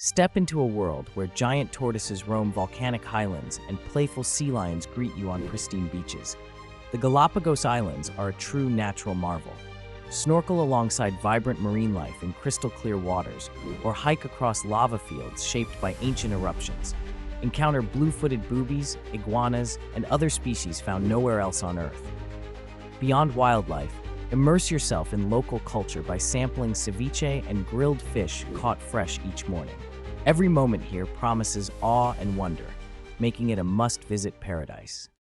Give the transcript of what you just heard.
Step into a world where giant tortoises roam volcanic highlands and playful sea lions greet you on pristine beaches. The Galápagos Islands are a true natural marvel. Snorkel alongside vibrant marine life in crystal-clear waters, or hike across lava fields shaped by ancient eruptions. Encounter blue-footed boobies, iguanas, and other species found nowhere else on Earth. Beyond wildlife, immerse yourself in local culture by sampling ceviche and grilled fish caught fresh each morning. Every moment here promises awe and wonder, making it a must-visit paradise.